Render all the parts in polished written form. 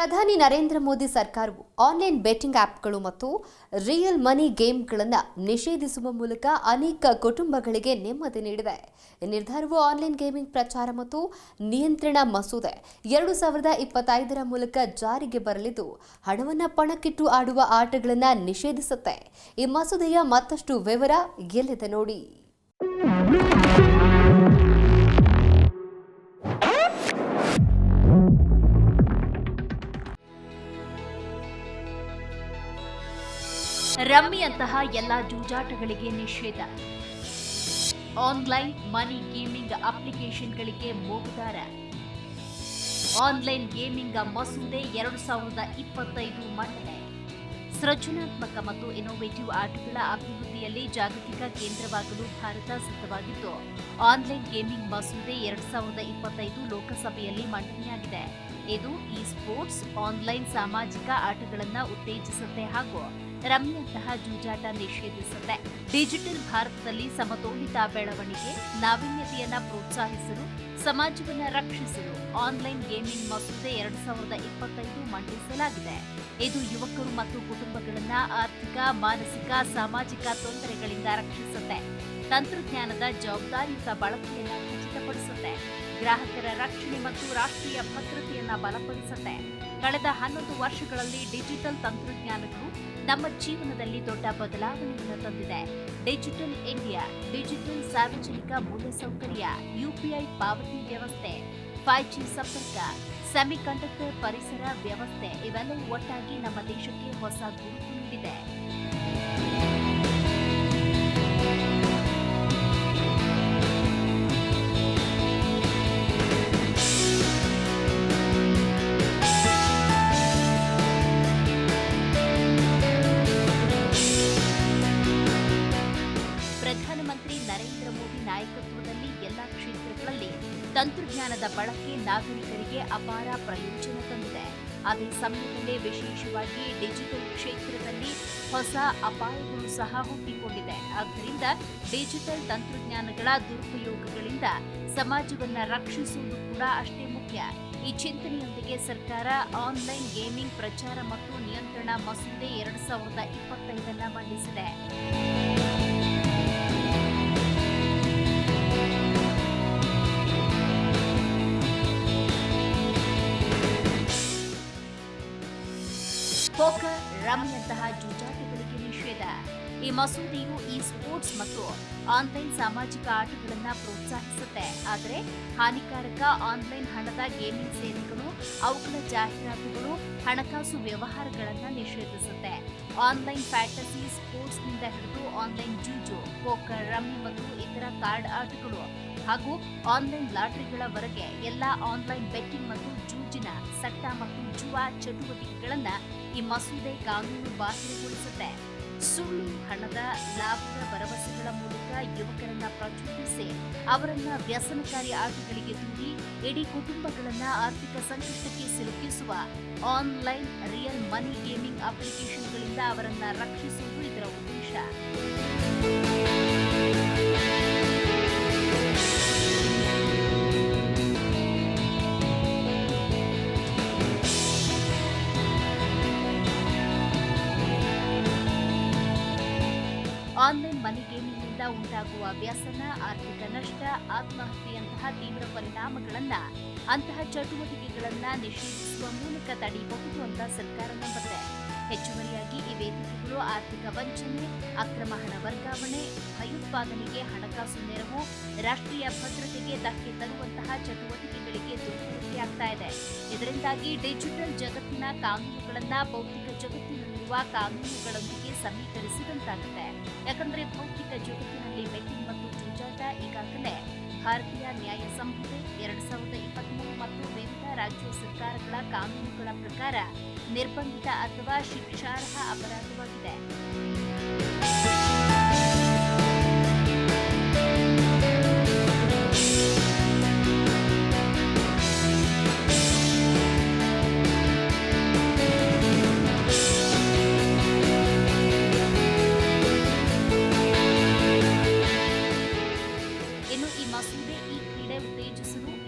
ಪ್ರಧಾನಿ ನರೇಂದ್ರ ಮೋದಿ ಸರ್ಕಾರವು online betting ಆಪ್ಗಳು ಮತ್ತು ರಿಯಲ್ ಮನಿ ಗೇಮ್ಗಳನ್ನು ನಿಷೇಧಿಸುವ ಮೂಲಕ ಅನೇಕ ಕುಟುಂಬಗಳಿಗೆ ನೆಮ್ಮದಿ ನೀಡಿದೆ. ಈ ನಿರ್ಧಾರವು ಆನ್ಲೈನ್ ಗೇಮಿಂಗ್ ಪ್ರಚಾರ ಮತ್ತು ನಿಯಂತ್ರಣ ಮಸೂದೆ 2025ರ ಮೂಲಕ ಜಾರಿಗೆ ಬರಲಿದ್ದು, ಹಣವನ್ನು ಪಣಕ್ಕಿಟ್ಟು ಆಡುವ ಆಟಗಳನ್ನು ನಿಷೇಧಿಸುತ್ತೆ. ಈ ಮಸೂದೆಯ ಮತ್ತಷ್ಟು ವಿವರ ಎಲ್ಲಿದೆ ನೋಡಿ. ರಮ್ಮಿಯಂತಹ ಎಲ್ಲ ಜೂಜಾಟಗಳಿಗೆ ನಿಷೇಧ. ಆನ್ಲೈನ್ ಮನಿ ಗೇಮಿಂಗ್ ಅಪ್ಲಿಕೇಶನ್ಗಳಿಗೆ ಮೂಗುದಾರ. ಆನ್ಲೈನ್ ಗೇಮಿಂಗ್ ಮಸೂದೆ 2025 ಮಂಡನೆ. ಸೃಜನಾತ್ಮಕ ಮತ್ತು ಇನೋವೇಟಿವ್ ಆಟಗಳ ಅಭಿವೃದ್ಧಿಯಲ್ಲಿ ಜಾಗತಿಕ ಕೇಂದ್ರವಾಗಲು ಭಾರತ ಸಿದ್ಧವಾಗಿದ್ದು, ಆನ್ಲೈನ್ ಗೇಮಿಂಗ್ ಮಸೂದೆ 2025 ಲೋಕಸಭೆಯಲ್ಲಿ ಮಂಡನೆಯಾಗಿದೆ. ಇದು ಈ ಸ್ಪೋರ್ಟ್ಸ್ ಆನ್ಲೈನ್ ಸಾಮಾಜಿಕ ಆಟಗಳನ್ನು ಉತ್ತೇಜಿಸುತ್ತೆ ಹಾಗೂ ರಮ್ಮಿಯಂತಹ ಜೂಜಾಟ ನಿಷೇಧಿಸುತ್ತೆ. ಡಿಜಿಟಲ್ ಭಾರತದಲ್ಲಿ ಸಮತೋಲಿತ ಬೆಳವಣಿಗೆ, ನಾವೀನ್ಯತೆಯನ್ನು ಪ್ರೋತ್ಸಾಹಿಸಲು, ಸಮಾಜವನ್ನು ರಕ್ಷಿಸಲು ಆನ್ಲೈನ್ ಗೇಮಿಂಗ್ ಮಸೂದೆ 2025 ಮಂಡಿಸಲಾಗಿದೆ. ಇದು ಯುವಕರು ಮತ್ತು ಕುಟುಂಬಗಳನ್ನು ಆರ್ಥಿಕ, ಮಾನಸಿಕ, ಸಾಮಾಜಿಕ ತೊಂದರೆಗಳಿಂದ ರಕ್ಷಿಸುತ್ತೆ. ತಂತ್ರಜ್ಞಾನದ ಜವಾಬ್ದಾರಿಯುತ ಬಳಕೆಯನ್ನು ಖಚಿತಪಡಿಸುತ್ತೆ. ಗ್ರಾಹಕರ ರಕ್ಷಣೆ ಮತ್ತು ರಾಷ್ಟ್ರೀಯ ಭದ್ರತೆಯನ್ನು ಬಲಪಡಿಸುತ್ತೆ. ಕಳೆದ 11 ವರ್ಷಗಳಲ್ಲಿ ಡಿಜಿಟಲ್ ತಂತ್ರಜ್ಞಾನಗಳು ನಮ್ಮ ಜೀವನದಲ್ಲಿ ದೊಡ್ಡ ಬದಲಾವಣೆಯನ್ನು ತಂದಿದೆ. ಡಿಜಿಟಲ್ ಇಂಡಿಯಾ, ಡಿಜಿಟಲ್ ಸಾರ್ವಜನಿಕ ಮೂಲಸೌಕರ್ಯ, ಯುಪಿಐ ಪಾವತಿ ವ್ಯವಸ್ಥೆ, 5G ಸಂಪರ್ಕ, ಸೆಮಿಕಂಡಕ್ಟರ್ ಪರಿಸರ ವ್ಯವಸ್ಥೆ ಇವೆಲ್ಲವೂ ಒಟ್ಟಾಗಿ ನಮ್ಮ ದೇಶಕ್ಕೆ ಹೊಸ ಗುರುತು ನೀಡಿದೆ. ಪ್ರಧಾನಮಂತ್ರಿ ನರೇಂದ್ರ ಮೋದಿ ನಾಯಕತ್ವದಲ್ಲಿ ಎಲ್ಲ ಕ್ಷೇತ್ರಗಳಲ್ಲಿ ತಂತ್ರಜ್ಞಾನದ ಬಳಕೆ ನಾಗರಿಕರಿಗೆ ಅಪಾರ ಪ್ರಯೋಜನ ತಂದಿದೆ. ಅದೇ ಸಮಯದಲ್ಲೇ ವಿಶೇಷವಾಗಿ ಡಿಜಿಟಲ್ ಕ್ಷೇತ್ರದಲ್ಲಿ ಹೊಸ ಅಪಾಯಗಳು ಸಹ ಹುಟ್ಟಿಕೊಂಡಿದೆ. ಆದ್ದರಿಂದ ಡಿಜಿಟಲ್ ತಂತ್ರಜ್ಞಾನಗಳ ದುರುಪಯೋಗಗಳಿಂದ ಸಮಾಜವನ್ನು ರಕ್ಷಿಸುವುದು ಕೂಡ ಅಷ್ಟೇ ಮುಖ್ಯ. ಈ ಚಿಂತನೆಯೊಂದಿಗೆ ಸರ್ಕಾರ ಆನ್ಲೈನ್ ಗೇಮಿಂಗ್ ಪ್ರಚಾರ ಮತ್ತು ನಿಯಂತ್ರಣ ಮಸೂದೆ 2025 ಮಂಡಿಸಿದೆ. ಪೋಕರ್, ರಮ್ಮಿಯಂತಹ ಜೂಜಾಟಗಳಿಗೆ ನಿಷೇಧ. ಈ ಮಸೂದೆಯು ಈ ಸ್ಪೋರ್ಟ್ಸ್ ಮತ್ತು ಆನ್ಲೈನ್ ಸಾಮಾಜಿಕ ಆಟಗಳನ್ನು ಪ್ರೋತ್ಸಾಹಿಸುತ್ತೆ. ಆದರೆ ಹಾನಿಕಾರಕ ಆನ್ಲೈನ್ ಹಣದ ಗೇಮಿಂಗ್ ಸೇವೆಗಳು, ಅವುಗಳ ಜಾಹೀರಾತುಗಳು, ಹಣಕಾಸು ವ್ಯವಹಾರಗಳನ್ನು ನಿಷೇಧಿಸುತ್ತೆ. ಆನ್ಲೈನ್ ಫ್ಯಾಂಟಸಿ ಸ್ಪೋರ್ಟ್ಸ್ನಿಂದ ಹಿಡಿದು ಆನ್ಲೈನ್ ಜೂಜು, ಪೋಕರ್, ರಮ್ಮಿ ಮತ್ತು ಇತರ ಕಾರ್ಡ್ ಆಟಗಳು ಹಾಗೂ ಆನ್ಲೈನ್ ಲಾಟರಿಗಳವರೆಗೆ ಎಲ್ಲ ಆನ್ಲೈನ್ ಬೆಟ್ಟಿಂಗ್ ಮತ್ತು ಜೂಜಿನ ಸಟ್ಟ ಮತ್ತು ಜುವಾ ಚಟುವಟಿಕೆಗಳನ್ನು ಈ ಮಸೂದೆ ಕಾನೂನು ಬಾಹಿರಗೊಳಿಸುತ್ತೆ. ಸುಳ್ಳು ಹಣದ ಲಾಭದ ಭರವಸೆಗಳ ಮೂಲಕ ಯುವಕರನ್ನ ಪ್ರಚೋದಿಸಿ ಅವರನ್ನ ವ್ಯಸನಕಾರಿ ಆಟಗಳಿಗೆ ದೂಡಿ ಇಡೀ ಕುಟುಂಬಗಳನ್ನ ಆರ್ಥಿಕ ಸಂಕಷ್ಟಕ್ಕೆ ಸಿಲುಕಿಸುವ ಆನ್ಲೈನ್ ರಿಯಲ್ ಮನಿ ಗೇಮಿಂಗ್ ಅಪ್ಲಿಕೇಶನ್ಗಳಿಂದ ಅವರನ್ನ ರಕ್ಷಿಸುವುದು ಇದರ ಉದ್ದೇಶ. ಆನ್ಲೈನ್ ಮನಿ ಗೇಮಿಂಗ್ನಿಂದ ಉಂಟಾಗುವ ವ್ಯಸನ, ಆರ್ಥಿಕ ನಷ್ಟ, ಆತ್ಮಹತ್ಯೆಯಂತಹ ತೀವ್ರ ಪರಿಣಾಮಗಳನ್ನು ಅಂತಹ ಚಟುವಟಿಕೆಗಳನ್ನು ನಿಷೇಧಿಸುವ ಮೂಲಕ ತಡೆಯಬಹುದು ಅಂತ ಸರ್ಕಾರ ನಂಬುತ್ತೆ. ಹೆಚ್ಚುವರಿಯಾಗಿ ಈ ವೇದಿಕೆಗಳು ಆರ್ಥಿಕ ವಂಚನೆ, ಅಕ್ರಮ ಹಣ ವರ್ಗಾವಣೆ, ಭಯೋತ್ಪಾದನೆಗೆ ಹಣಕಾಸು ನೆರವು, ರಾಷ್ಟ್ರೀಯ ಭದ್ರತೆಗೆ ಧಕ್ಕೆ ತರುವಂತಹ ಚಟುವಟಿಕೆಗಳಿಗೆ ದುರ್ಬಳಕೆಯಾಗ್ತಾ ಇದೆ. ಇದರಿಂದಾಗಿ ಡಿಜಿಟಲ್ ಜಗತ್ತಿನ ಕಾನೂನುಗಳನ್ನು ಭೌತಿಕ ಜಗತ್ತಿನಲ್ಲಿರುವ ಕಾನೂನುಗಳೊಂದಿಗೆ ಸಮೀಕರಿಸಿದಂತಾಗುತ್ತೆ. ಯಾಕಂದ್ರೆ ಭೌತಿಕ ಜಗತ್ತಿನಲ್ಲಿ ಬೆಟ್ಟಿಂಗ್ ಮತ್ತು ಜೂಜಾಟ ಈಗಾಗಲೇ ಭಾರತೀಯ ನ್ಯಾಯ ಸಂಹಿತೆ 2023 ಮತ್ತು ವಿವಿಧ ರಾಜ್ಯ ಸರ್ಕಾರಗಳ ಕಾನೂನುಗಳ ಪ್ರಕಾರ ನಿರ್ಬಂಧಿತ ಅಥವಾ ಶಿಕ್ಷಾರ್ಹ ಅಪರಾಧವಾಗಿದೆ.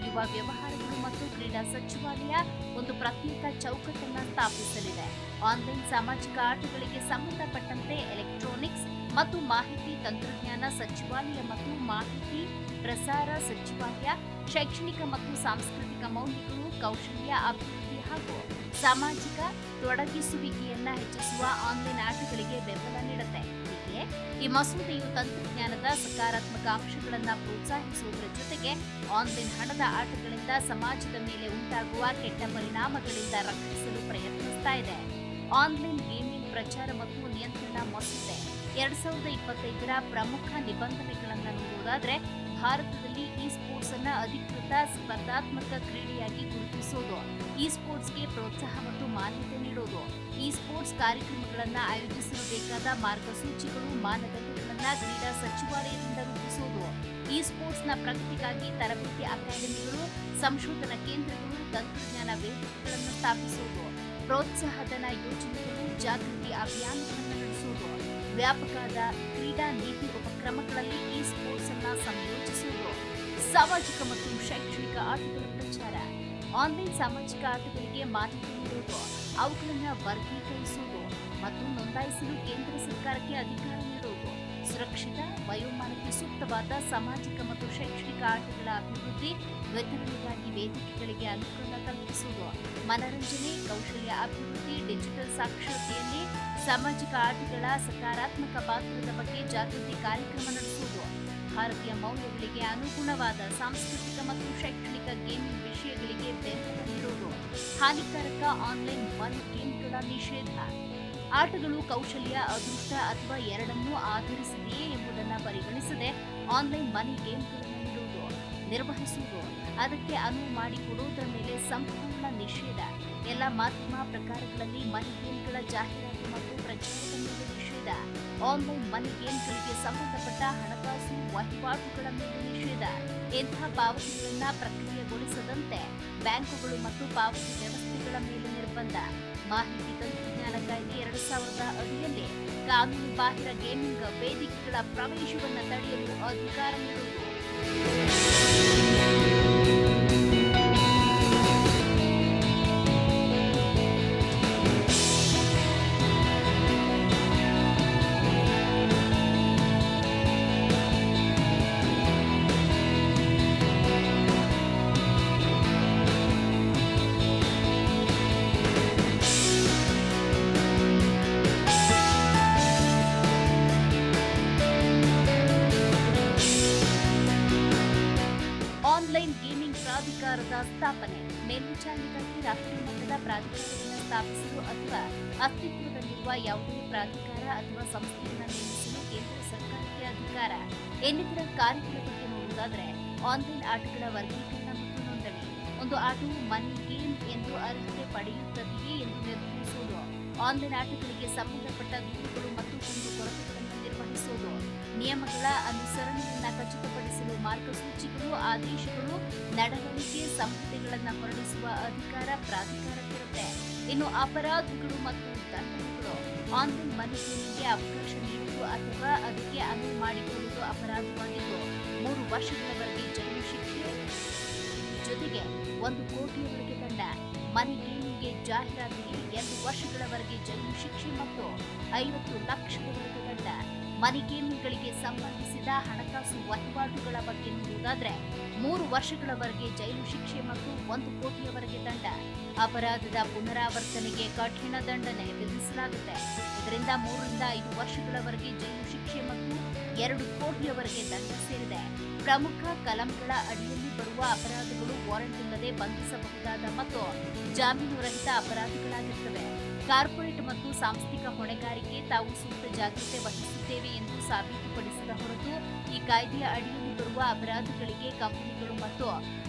ಯುವ ವ್ಯವಹಾರಗಳು ಮತ್ತು ಕ್ರೀಡಾ ಸಚಿವಾಲಯ ಒಂದು ಪ್ರತ್ಯೇಕ ಚೌಕಟ್ಟು ವೆಬ್ಸೈಟ್ ಅನ್ನು ಸ್ಥಾಪಿಸಲಿದೆ. ಆನ್ಲೈನ್ ಸಾಮಾಜಿಕ ಆಟಗಳಿಗೆ ಸಂಬಂಧಪಟ್ಟಂತೆ ಎಲೆಕ್ಟ್ರಾನಿಕ್ಸ್ ಮತ್ತು ಮಾಹಿತಿ ತಂತ್ರಜ್ಞಾನ ಸಚಿವಾಲಯ ಮತ್ತು ಮಾಹಿತಿ ಪ್ರಸಾರ ಸಚಿವಾಲಯ ಶೈಕ್ಷಣಿಕ ಮತ್ತು ಸಾಂಸ್ಕೃತಿಕ ಮೌಲ್ಯಗಳು, ಕೌಶಲ್ಯ ಅಭಿವೃದ್ಧಿ ಹಾಗೂ ಸಾಮಾಜಿಕ ತೊಡಗಿಸುವಿಕೆಯನ್ನ ಹೆಚ್ಚಿಸುವ ಆನ್ಲೈನ್ ಆಟಗಳಿಗೆ ಬೆಂಬಲ ನೀಡುತ್ತೆ. ಹೀಗೆ ಈ ಮಸೂದೆಯು ತಂತ್ರಜ್ಞಾನದ ಸಕಾರಾತ್ಮಕ ಅಂಶಗಳನ್ನು ಪ್ರೋತ್ಸಾಹಿಸುವುದರ ಜೊತೆಗೆ ಆನ್ಲೈನ್ ಹಣದ ಆಟಗಳಿಂದ ಸಮಾಜದ ಮೇಲೆ ಉಂಟಾಗುವ ಕೆಟ್ಟ ಪರಿಣಾಮಗಳಿಂದ ರಕ್ಷಿಸಲು ಪ್ರಯತ್ನಿಸ್ತಾ ಇದೆ. ಆನ್ಲೈನ್ ಗೇಮಿಂಗ್ ಪ್ರಚಾರ ಮತ್ತು ನಿಯಂತ್ರಣ ಮಸೂದೆ 2025ರ ಪ್ರಮುಖ ನಿಬಂಧನೆಗಳನ್ನು ನೋಡುವುದಾದ್ರೆ, ಭಾರತದಲ್ಲಿ ಇ ಸ್ಪೋರ್ಟ್ಸ್ ಅನ್ನ ಅಧಿಕೃತ ಸ್ಪರ್ಧಾತ್ಮಕ ಕ್ರೀಡೆಯಾಗಿ ಗುರುತಿಸುವುದು, ಇ ಸ್ಪೋರ್ಟ್ಸ್ಗೆ ಪ್ರೋತ್ಸಾಹ ಮತ್ತು ಮಾನ್ಯತೆ ನೀಡುವುದು, ಇ ಸ್ಪೋರ್ಟ್ಸ್ ಕಾರ್ಯಕ್ರಮಗಳನ್ನು ಆಯೋಜಿಸಲು ಬೇಕಾದ ಮಾರ್ಗಸೂಚಿಗಳು, ಮಾನದಂಡಗಳನ್ನು ಕ್ರೀಡಾ ಸಚಿವಾಲಯದಿಂದ ರೂಪಿಸುವುದು, ಇ ಸ್ಪೋರ್ಟ್ಸ್ನ ಪ್ರಗತಿಗಾಗಿ ತರಬೇತಿ ಅಕಾಡೆಮಿಗಳು, ಸಂಶೋಧನಾ ಕೇಂದ್ರಗಳು, ತಂತ್ರಜ್ಞಾನ ವೇದಿಕೆಗಳನ್ನು ಸ್ಥಾಪಿಸುವುದು, ಪ್ರೋತ್ಸಾಹಧನ ಯೋಜನೆಗಳು, ಜಾಗೃತಿ ಅಭಿಯಾನಗಳನ್ನು ನಡೆಸುವುದು, ವ್ಯಾಪಕವಾದ ಕ್ರೀಡಾ ನೀತಿ ಉಪಕ್ರಮಗಳಲ್ಲಿ ಇ ಸ್ಪೋರ್ಟ್ಸ್ ಅನ್ನು ಸಂಯೋಜಿಸುವುದು, ಸಾಮಾಜಿಕ ಮತ್ತು ಶೈಕ್ಷಣಿಕ ಆಟಗಳ ಪ್ರಚಾರ, ಆನ್ಲೈನ್ ಸಾಮಾಜಿಕ ಆಟಗಳಿಗೆ ಮಾನ್ಯತೆ ನೀಡುವುದು, ಅವುಗಳನ್ನು ವರ್ಗೀಕರಿಸುವುದು ಮತ್ತು ನೋಂದಾಯಿಸಲು ಕೇಂದ್ರ ಸರ್ಕಾರಕ್ಕೆ ಅಧಿಕಾರ ನೀಡುವುದು, ಸುರಕ್ಷಿತ ವಯೋಮಾನಕ್ಕೆ ಸೂಕ್ತವಾದ ಸಾಮಾಜಿಕ ಮತ್ತು ಶೈಕ್ಷಣಿಕ ಆಟಗಳ ಅಭಿವೃದ್ಧಿ, ವಿತರಣೆಗಾಗಿ ವೇದಿಕೆಗಳಿಗೆ ಅನುಕೂಲ ಕಲ್ಪಿಸುವುದು, ಮನರಂಜನೆ, ಕೌಶಲ್ಯ ಅಭಿವೃದ್ಧಿ, ಡಿಜಿಟಲ್ ಸಾಕ್ಷರತೆಯಲ್ಲಿ ಸಾಮಾಜಿಕ ಆಟಗಳ ಸಕಾರಾತ್ಮಕ ಪಾತ್ರದ ಬಗ್ಗೆ ಜಾಗೃತಿ ಕಾರ್ಯಕ್ರಮ ನಡೆಸುವುದು, ಭಾರತೀಯ ಮೌಲ್ಯಗಳಿಗೆ ಅನುಗುಣವಾದ ಸಾಂಸ್ಕೃತಿಕ ಮತ್ತು ಶೈಕ್ಷಣಿಕ ಗೇಮಿಂಗ್ ವಿಷಯಗಳಿಗೆ ಬೆಂಬಲ ನೀಡುವುದು, ಹಾನಿಕಾರಕ ಆನ್ಲೈನ್ ಮನಿ ಗೇಮ್ಗಳ ನಿಷೇಧ, ಆಟಗಳು ಕೌಶಲ್ಯ, ಅದೃಷ್ಟ ಅಥವಾ ಎರಡನ್ನೂ ಆಧರಿಸಿದೆಯೇ ಎಂಬುದನ್ನು ಪರಿಗಣಿಸದೆ ಆನ್ಲೈನ್ ಮನಿ ಗೇಮ್ಗಳನ್ನು ನೀಡುವುದು, ನಿರ್ವಹಿಸುವುದು, ಅದಕ್ಕೆ ಅನುವು ಮಾಡಿಕೊಡುವುದರ ಮೇಲೆ ಸಂಪೂರ್ಣ ನಿಷೇಧ, ಎಲ್ಲ ಮಾಧ್ಯಮ ಪ್ರಕಾರಗಳಲ್ಲಿ ಮನಿ ಗೇಮ್ಗಳ ಜಾಹೀರಾತು ಮತ್ತು ಪ್ರಚಾರದ ಮೇಲೆ ನಿಷೇಧ, ಆನ್ಲೈನ್ ಮನಿ ಗೇಮ್ಗಳಿಗೆ ಸಂಬಂಧಪಟ್ಟ ಹಣಕಾಸು ವಹಿವಾಟುಗಳ ಮೇಲೆ ನಿಷೇಧ, ಇಂತಹ ಪಾವತಿಗಳನ್ನು ಪ್ರಕ್ರಿಯೆಗೊಳಿಸದಂತೆ ಬ್ಯಾಂಕುಗಳು ಮತ್ತು ಪಾವತಿ ವ್ಯವಸ್ಥೆಗಳ ಮೇಲೆ ನಿರ್ಬಂಧ, ಮಾಹಿತಿ ತಂತ್ರಜ್ಞಾನ ಕಾಯ್ದೆ 2000 ಅಡಿಯಲ್ಲಿ ಕಾನೂನು ಬಾಹಿರ ಗೇಮಿಂಗ್ ವೇದಿಕೆಗಳ ಪ್ರವೇಶವನ್ನು ತಡೆಯಲು ಅಧಿಕಾರ ನೀಡುವುದು. ಆನ್ಲೈನ್ ಗೇಮಿಂಗ್ ಪ್ರಾಧಿಕಾರದ ಸ್ಥಾಪನೆ, ಮೇಲ್ವಿಚಾರಣೆಗಾಗಿ ರಾಷ್ಟ್ರೀಯ ಮಟ್ಟದ ಪ್ರಾಧಿಕಾರವನ್ನು ಸ್ಥಾಪಿಸಲು ಅಥವಾ ಅಸ್ತಿತ್ವದಲ್ಲಿರುವ ಯಾವುದೇ ಪ್ರಾಧಿಕಾರ ಅಥವಾ ಸಂಸ್ಥೆಯನ್ನು ನೇಮಿಸಲು ಕೇಂದ್ರ ಸರ್ಕಾರಕ್ಕೆ ಅಧಿಕಾರ. ಇನ್ನಿತರ ಕಾರ್ಯಗಳ ಬಗ್ಗೆ ನೋಡುವುದಾದರೆ, ಆನ್ಲೈನ್ ಆಟಗಳ ವರ್ಗೀಕರಣ ಮತ್ತು ನೋಂದಣಿ, ಒಂದು ಆಟವು ಮನಿ ಗೇಮ್ ಎಂದು ಅರ್ಹತೆ ಪಡೆಯುತ್ತದೆಯೇ ಎಂದು ನಿರ್ಧರಿಸುವುದು, ಆನ್ಲೈನ್ ಆಟಗಳಿಗೆ ಸಂಬಂಧಪಟ್ಟ ದೂರುಗಳು ಮತ್ತು ಕುಂದುಕೊರತೆಗಳನ್ನು ನಿರ್ವಹಿಸುವುದು, ನಿಯಮಗಳ ಅನುಸರಣೆಯನ್ನು ಖಚಿತಪಡಿಸಲು ಮಾರ್ಗಸೂಚಿಗಳು, ಆದೇಶಗಳು, ನಡವಳಿಕೆ ಸಂಹಿತೆಗಳನ್ನು ಹೊರಡಿಸುವ ಅಧಿಕಾರ ಪ್ರಾಧಿಕಾರಕ್ಕಿರುತ್ತೆ. ಇನ್ನು ಅಪರಾಧಗಳು ಮತ್ತು ದಂಡನೆಗಳು, ಆನ್ಲೈನ್ ಮನಿ ಗೇಮಿಂಗ್ಗೆ ಅವಕಾಶ ನೀಡುವುದು ಅಥವಾ ಅದಕ್ಕೆ ಅನುವು ಮಾಡಿಕೊಳ್ಳುವುದು ಅಪರಾಧವಾಗಿದ್ದು 3 ವರ್ಷಗಳವರೆಗೆ ಜೈಲು ಶಿಕ್ಷೆ ಜೊತೆಗೆ 1 ಕೋಟಿಯವರೆಗೆ ದಂಡ, ಮನಿ ಗೇಮಿಂಗ್ಗೆ ಜಾಹೀರಾತಿಗೆ 2 ವರ್ಷಗಳವರೆಗೆ ಜೈಲು ಶಿಕ್ಷೆ ಮತ್ತು 50 ಲಕ್ಷದವರೆಗೆ ದಂಡ. ಮನಿ ಗೇಮಿಂಗ್ಗಳಿಗೆ ಸಂಬಂಧಿಸಿದ ಹಣಕಾಸು ವಹಿವಾಟುಗಳ ಬಗ್ಗೆ ನೋಡುವುದಾದರೆ 3 ವರ್ಷಗಳವರೆಗೆ ಜೈಲು ಶಿಕ್ಷೆ ಮತ್ತು 1 ಕೋಟಿಯವರೆಗೆ ದಂಡ. ಅಪರಾಧದ ಪುನರಾವರ್ತನೆಗೆ ಕಠಿಣ ದಂಡನೆ ವಿಧಿಸಲಾಗುತ್ತೆ. ಇದರಿಂದ 3 ರಿಂದ 5 ವರ್ಷಗಳವರೆಗೆ ಜೈಲು ಶಿಕ್ಷೆ ಮತ್ತು 2 ಕೋಟಿಯವರೆಗೆ ದಂಡ ಸೇರಿದೆ. ಪ್ರಮುಖ ಕಲಂಗಳ ಅಡಿಯಲ್ಲಿ ಬರುವ ಅಪರಾಧಗಳು ವಾರೆಂಟ್ ಇಲ್ಲದೆ ಬಂಧಿಸಬಹುದಾದ ಮತ್ತು ಜಾಮೀನು ರಹಿತ ಅಪರಾಧಗಳಾಗಿರುತ್ತವೆ. ಕಾರ್ಪೊರೇಟ್ ಮತ್ತು ಸಾಂಸ್ಥಿಕ ಹೊಣೆಗಾರಿಕೆ ತಾವು ಸೂಕ್ತ ಜಾಗ್ರತೆ ವಹಿಸುತ್ತೇವೆ ಎಂದು ಸಾಬೀತುಪಡಿಸದ ಹೊರತು ಈ ಕಾಯ್ದೆಯ ಅಡಿಯಲ್ಲಿ ಬರುವ ಅಪರಾಧಗಳಿಗೆ ಕಂಪನಿಗಳು ಮತ್ತು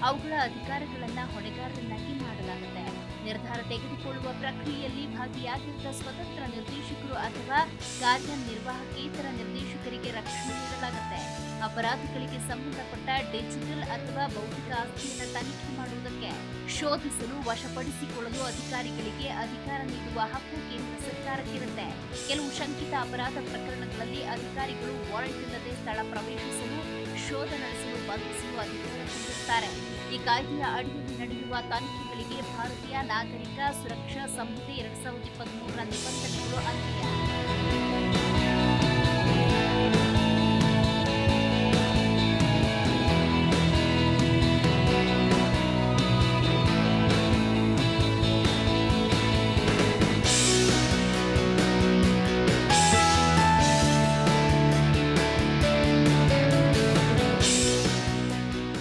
ಅವುಗಳ ಅಧಿಕಾರಿಗಳನ್ನು ಹೊಣೆಗಾರರನ್ನಾಗಿ ಮಾಡಲಾಗುತ್ತೆ. ನಿರ್ಧಾರ ತೆಗೆದುಕೊಳ್ಳುವ ಪ್ರಕ್ರಿಯೆಯಲ್ಲಿ ಭಾಗಿಯಾಗಿದ್ದ ಸ್ವತಂತ್ರ ನಿರ್ದೇಶಕರು ಅಥವಾ ಕಾರ್ಯನಿರ್ವಾಹಕೇತರ ನಿರ್ದೇಶಕರಿಗೆ ರಕ್ಷಣೆ ನೀಡಲಾಗುತ್ತೆ. ಅಪರಾಧಗಳಿಗೆ ಸಂಬಂಧಪಟ್ಟ ಡಿಜಿಟಲ್ ಅಥವಾ ಬೌದ್ಧಿಕ ಆಸ್ತಿಯನ್ನು ತನಿಖೆ ಮಾಡುವುದಕ್ಕೆ, ಶೋಧಿಸಲು, ವಶಪಡಿಸಿಕೊಳ್ಳಲು ಅಧಿಕಾರಿಗಳಿಗೆ ಅಧಿಕಾರ ನೀಡುವ ಹಕ್ಕು ಕೇಂದ್ರ ಸರ್ಕಾರಕ್ಕಿರುತ್ತೆ. ಕೆಲವು ಶಂಕಿತ ಅಪರಾಧ ಪ್ರಕರಣಗಳಲ್ಲಿ ಅಧಿಕಾರಿಗಳು ವಾರೆಂಟ್ ಇಲ್ಲದೆ ಸ್ಥಳ ಪ್ರವೇಶಿಸಲು, ಶೋಧ ನಡೆಸಲು, ಬಂಧಿಸಲು ಅಧಿಕಾರ ಹೊಂದಿರುತ್ತಾರೆ. ಈ ಕಾಯ್ದೆಯ ಅಡಿಯಲ್ಲಿ ನಡೆಯುವ ತನಿಖೆಗಳಿಗೆ ಭಾರತೀಯ ನಾಗರಿಕ ಸುರಕ್ಷಾ ಸಂಹಿತೆ 2023ರ ನಿಬಂಧನೆಗಳು ಅನ್ವಯ.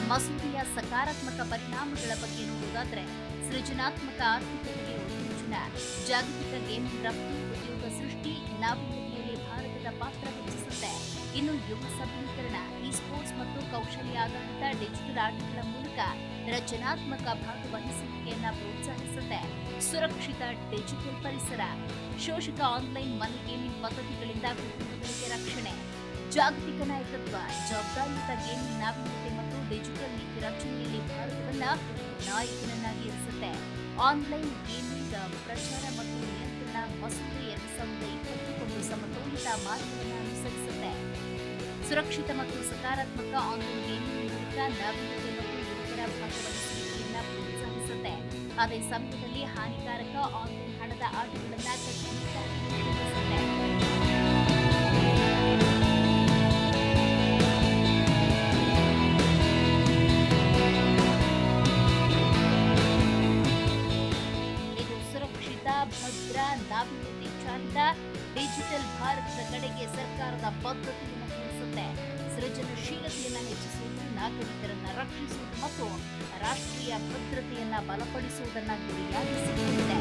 ಮಸೂದೆಯ ಸಕಾರಾತ್ಮಕ ಪರಿಣಾಮಗಳ ಬಗ್ಗೆ ನೋಡುವುದಾದರೆ ಸೃಜನಾತ್ಮಕ ಆರ್ಥಿಕತೆಗೆ ಉತ್ತೇಜನ, ಜಾಗತಿಕ ಗೇಮಿಂಗ್ ರಫ್ತು, ಉದ್ಯೋಗ ಸೃಷ್ಟಿ, ನಾವೀನ್ಯತೆಯಲ್ಲಿ ಭಾರತದ ಪಾತ್ರ ಹೆಚ್ಚಿಸುತ್ತೆ. ಇನ್ನು ಯುವ ಸಬಲೀಕರಣ, ಈ ಸ್ಪೋರ್ಟ್ಸ್ ಮತ್ತು ಕೌಶಲ್ಯ ಆಧಾರಿತ ಡಿಜಿಟಲ್ ಆಟಗಳ ಮೂಲಕ ರಚನಾತ್ಮಕ ಭಾಗವಹಿಸುವಿಕೆಯನ್ನ ಪ್ರೋತ್ಸಾಹಿಸುತ್ತೆ. ಸುರಕ್ಷಿತ ಡಿಜಿಟಲ್ ಪರಿಸರ, ಶೋಷಕ ಆನ್ಲೈನ್ ಮನಿ ಗೇಮಿಂಗ್ ಪದ್ಧತಿಗಳಿಂದ ಕುಟುಂಬಗಳಿಗೆ ರಕ್ಷಣೆ, ಜಾಗತಿಕ ನಾಯಕತ್ವ, ಜವಾಬ್ದಾರಿಯುತ ಗೇಮಿಂಗ್ ನಾವೀನ್ಯತೆ ಮತ್ತು ಡಿಜಿಟಲ್ ನೀತಿ ರಚನೆಯಲ್ಲಿ ಭಾರತವನ್ನ ನಾಯಕನನ್ನಾಗಿ ಇರಿಸುತ್ತೆ. ಆನ್ಲೈನ್ ಗೇಮಿಂಗ್ ಪ್ರಚಾರ ಮತ್ತು ನಿಯಂತ್ರಣ ಮಸೂದೆ 2020 ಒಂದು ಸಮತೋಲಿತ ಮಾರ್ಗವನ್ನು ಅನುಸರಿಸುತ್ತೆ. ಸುರಕ್ಷಿತ ಮತ್ತು ಸಕಾರಾತ್ಮಕ ಆನ್ಲೈನ್ ಗೇಮಿಂಗ್ ಮೂಲಕ ನಾವೀನ್ಯತೆ ಮತ್ತು ಯುವಕರ ಭಾಗವಹಿಸುವಿಕೆಯನ್ನ ಪ್ರೋತ್ಸಾಹಿಸುತ್ತೆ. ಅದೇ ಸಮಯದಲ್ಲಿ ಹಾನಿಕಾರಕ ಆನ್ಲೈನ್ ಹಣದ ಆಟಗಳನ್ನ ಕಟ್ಟುನಿಟ್ಟಾಗಿ ನಿಷೇಧಿಸುತ್ತೆ. ಭದ್ರ, ನಾವೀನ್ಯತೆ ಚಾಲಿತ ಡಿಜಿಟಲ್ ಭಾರತದ ಕಡೆಗೆ ಸರ್ಕಾರದ ಬದ್ಧತೆಯನ್ನು ತಿಳಿಸುತ್ತೆ. ಸೃಜನಶೀಲತೆಯನ್ನು ಹೆಚ್ಚಿಸುವುದು, ನಾಗರಿಕರನ್ನ ರಕ್ಷಿಸುವುದು ಮತ್ತು ರಾಷ್ಟ್ರೀಯ ಭದ್ರತೆಯನ್ನ ಬಲಪಡಿಸುವುದನ್ನು ಗುರಿಯಾಗಿಸಿಕೊಂಡಿದೆ.